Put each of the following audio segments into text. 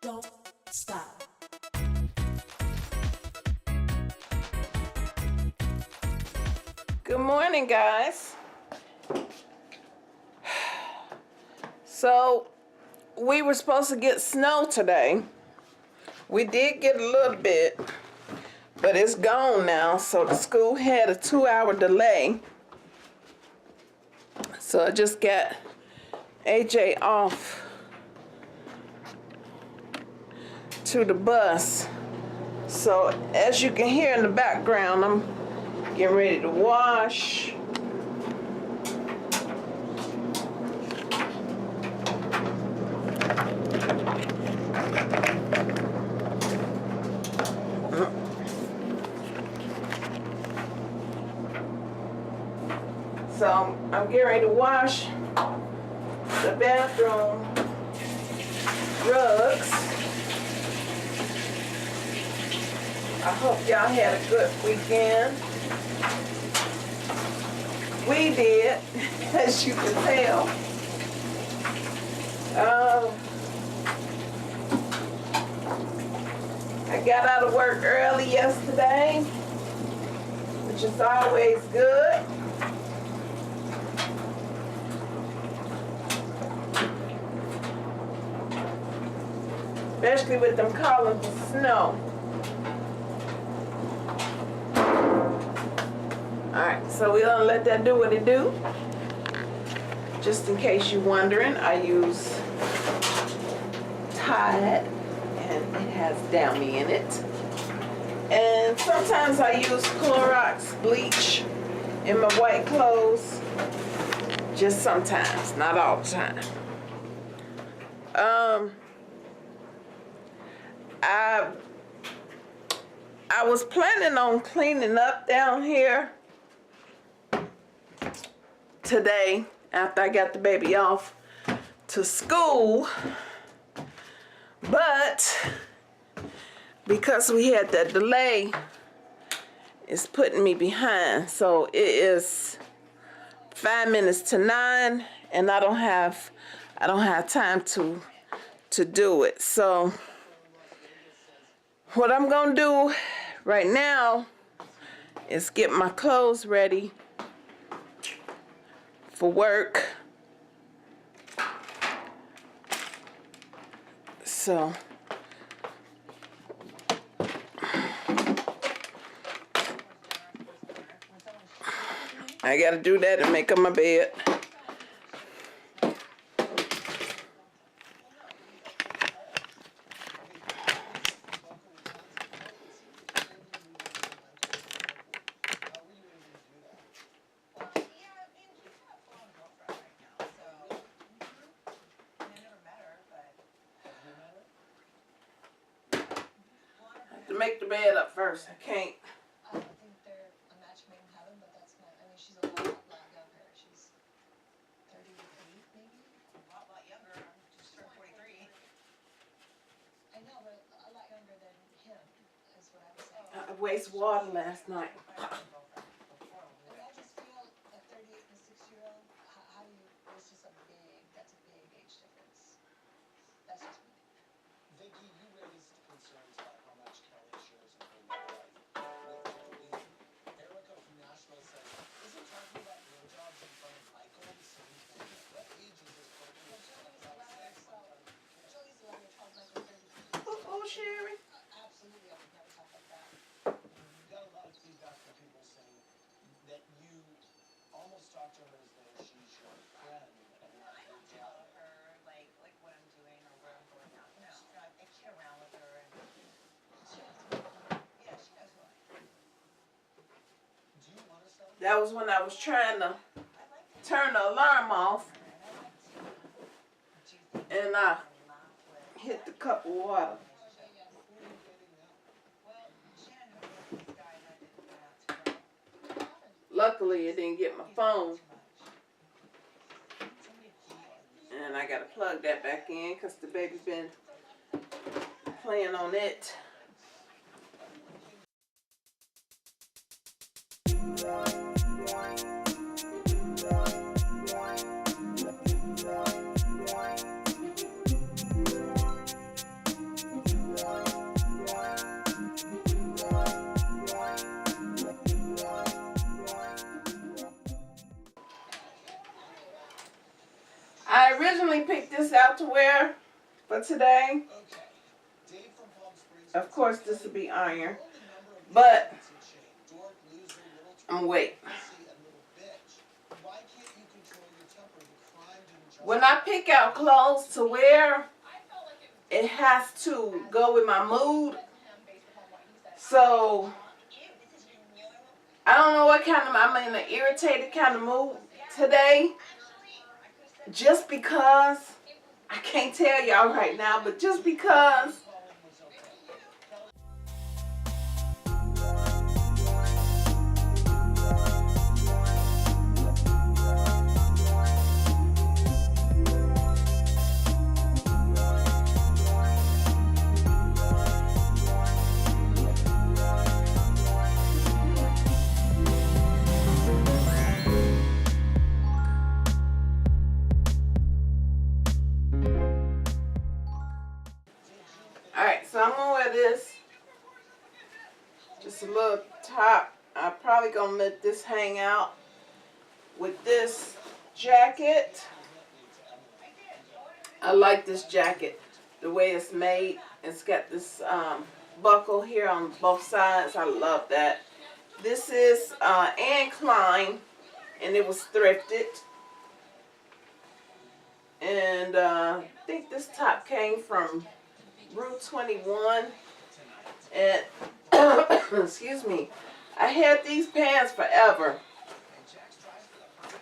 don't stop. Good morning, guys. So we were supposed to get snow today. We did get a little bit, but it's gone now. So the school had a 2-hour delay. So I just got AJ off to the bus. So as you can hear in the background, I'm getting ready to wash. So I'm getting ready to wash the bathroom rugs. I hope y'all had a good weekend. We did, as you can tell. I got out of work early yesterday, which is always good. Especially with them columns of snow. Alright, so we're gonna let that do what it do. Just in case you're wondering, I use Tide, and it has Downy in it. And sometimes I use Clorox bleach in my white clothes. Just sometimes, not all the time. I was planning on cleaning up down here today after I got the baby off to school, but because we had that delay, it's putting me behind. So it is 5 minutes to 9, and I don't have time to do it. So what I'm gonna do right now is get my clothes ready for work. So I gotta do that and make up my bed. To make the bed up first. I can't. I think they're a match made in heaven, but that's not. I mean, she's a lot younger. She's 38, maybe. A lot younger. I'm just turned 43. I know, but a lot younger than him, is what I was saying. I wasted water last night. I mean, I just feel a 38 and a 6-year-old. How do you? It's just that's a big age difference. That's just me. Vicky, you raised concerns about how much Kelly shares of her life with Jolie. Erica from Nashville says, isn't talking about your jobs in front of Michael the same thing? What age is this person? Well, Julie's 11, so Julie's 11, 12, Michael's 33. Oh, Sherry. Absolutely, I would never talk like that. You got a lot of feedback from people saying that you almost talk to her as though she's your friend and not your job. Her like what I'm doing or where I'm going out. No, I kid around with her and yeah, she knows who I am. Do you want to start? That was when I was trying to turn the alarm off, and I hit the cup of water. Luckily, it didn't get my phone, and I gotta plug that back in because the baby's been playing on it. originally picked this out to wear for today. Okay. Dave from Palm Springs. Of course, this will be iron. But I'm gonna wait. When I pick out clothes to wear, it has to go with my mood. So I don't know what kind of, I'm in an irritated kind of mood today. Just because, I can't tell y'all right now, but just because. Alright, so I'm gonna wear this. Just a little top. I'm probably gonna let this hang out with this jacket. I like this jacket, the way it's made. It's got this buckle here on both sides. I love that. This is Anne Klein, and it was thrifted. And I think this top came from Route 21. And excuse me, I had these pants forever.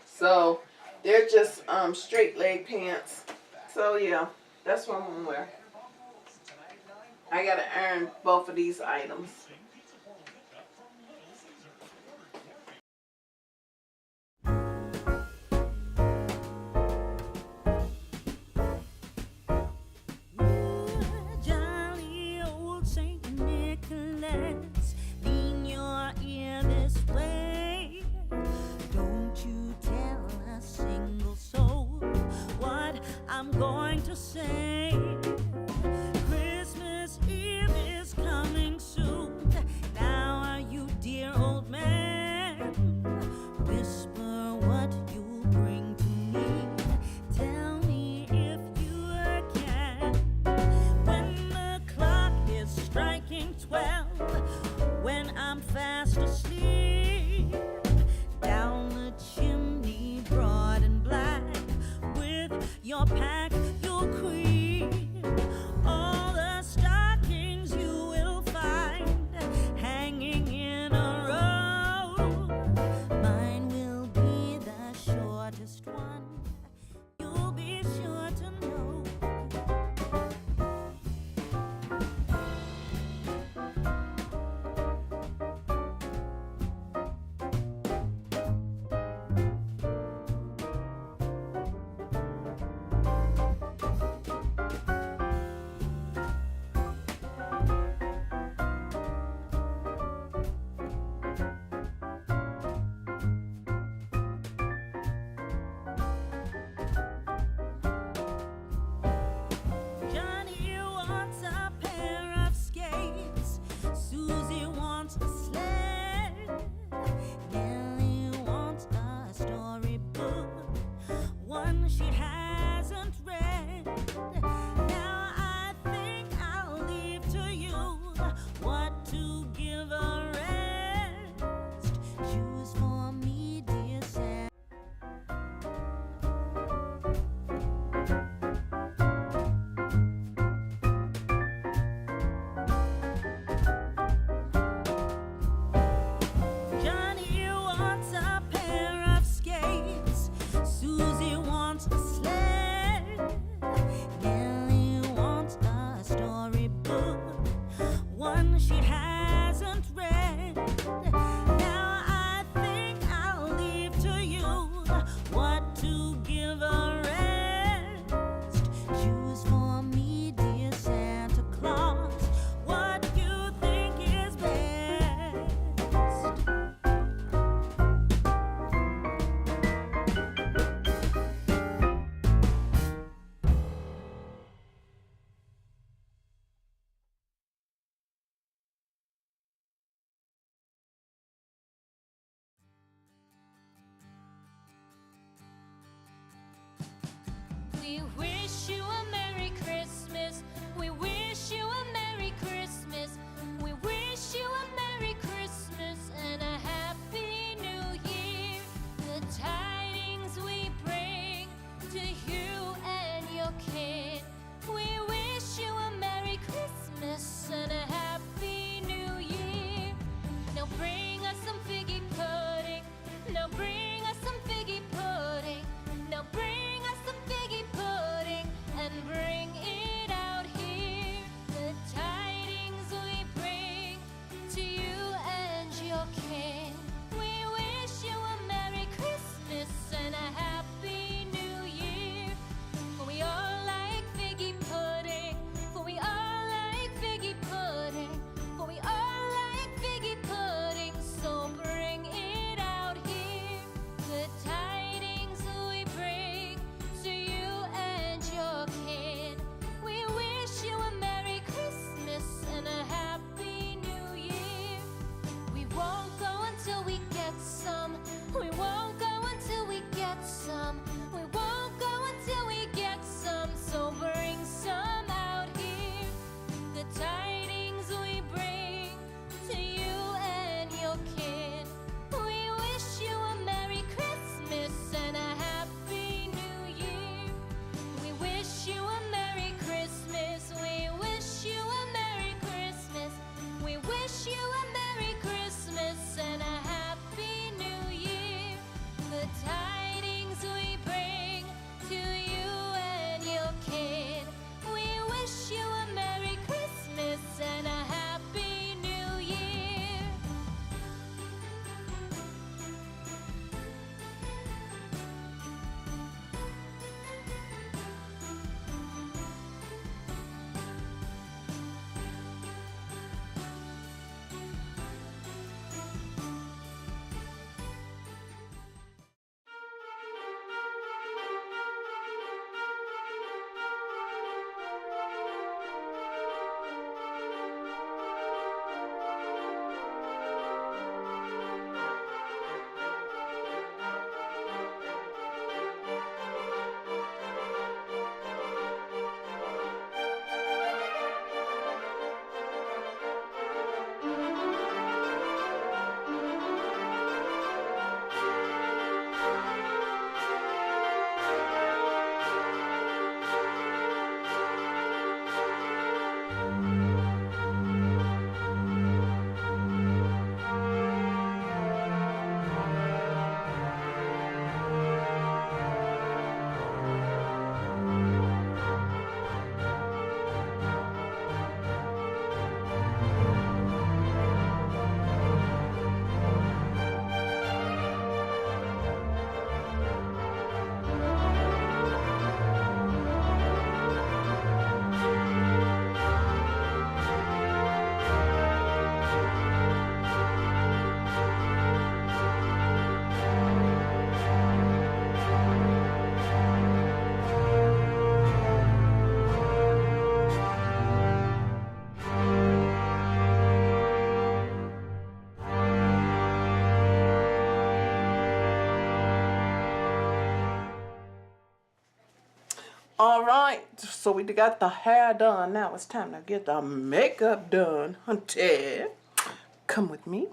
So they're just straight leg pants. So yeah, that's what I'm gonna wear. I gotta earn both of these items. I'm going to say Christmas Eve is coming soon. Now are you, dear old man? Whisper what you'll bring to me. Tell me if you can. When the clock is striking 12, when I'm fast asleep, down the chimney broad and black, with your pack you'll creep. We wish you a Merry Christmas. We wish you a Merry Christmas. We wish you a Merry Christmas and a Happy New Year. The tidings we bring to you and your kin. We wish you a Merry Christmas and a Happy New Year. Now bring us some figgy pudding. Now bring us some figgy pudding. Now bring us some figgy pudding and bring it out here. The tidings we bring to you and your kin. We wish you a Merry Christmas and a Happy New Year. For we all like figgy pudding. For we all like figgy pudding. For we all like figgy pudding. So bring it out here. The tidings we bring to you and your kin. We wish you a Merry Christmas and a Happy New Year. We won't go until we get some. We won't go until we get some. We won't go until we get some. So bring some out here. The tidings we bring to you and your kin. We wish you a Merry Christmas and a Happy New Year. We wish you a Merry Christmas. We wish you a Merry Christmas. We wish you a Merry Christmas and a Happy New Year. The tidings we bring to you and your kin. We wish you a Merry Christmas and a Happy New Year. All right, so we got the hair done. Now it's time to get the makeup done. Hunty, come with me.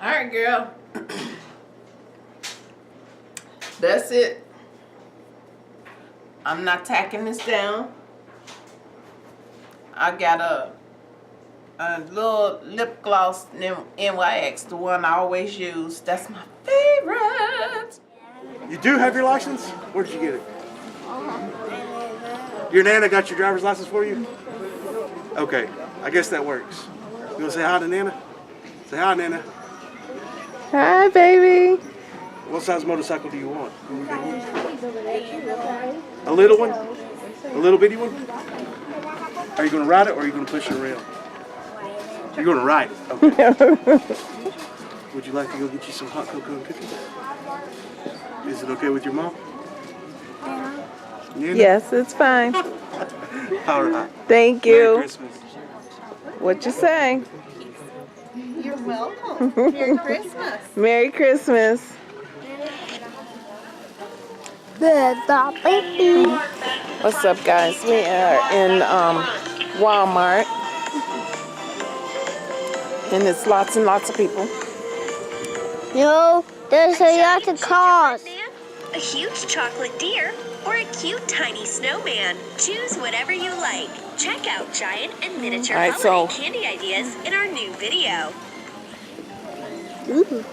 All right, girl. That's it. I'm not tacking this down. I got a little lip gloss NYX, the one I always use. That's my favorite. You do have your license? Where did you get it? Your Nana got your driver's license for you? Okay, I guess that works. You want to say hi to Nana? Say hi, Nana. Hi, baby. What size motorcycle do you want? A little one? A little bitty one? Are you going to ride it or are you going to push it around? You're going to ride it? Okay. Would you like to go get you some hot cocoa and cookies? Is it okay with your mom? Nana? Yes, it's fine. All right. Thank Merry you. Christmas. What you say? You're welcome. Merry Christmas. Merry Christmas. What's up, guys? We are in Walmart, and it's lots and lots of people. No, there's a lot of cars. A huge chocolate deer, or a cute tiny snowman. Choose whatever you like. Check out giant and miniature All right, holiday so- candy ideas in our new video. Ooh,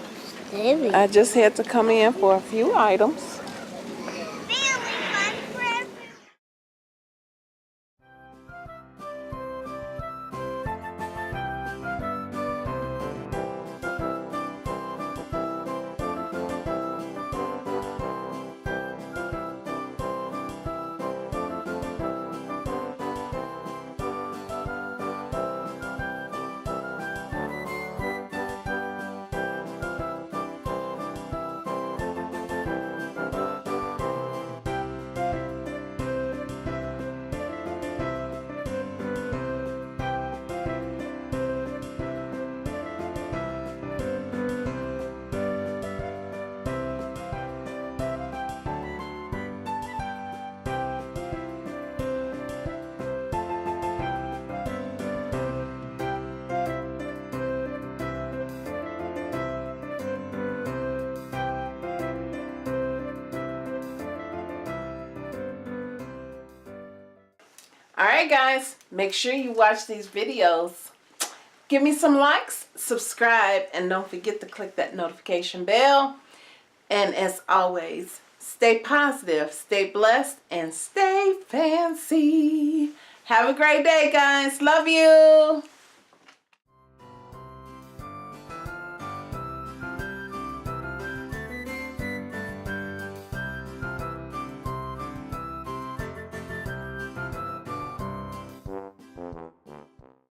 heavy. I just had to come in for a few items. Alright guys, make sure you watch these videos. Give me some likes, subscribe, and don't forget to click that notification bell. And as always, stay positive, stay blessed, and stay fancy. Have a great day, guys. Love you.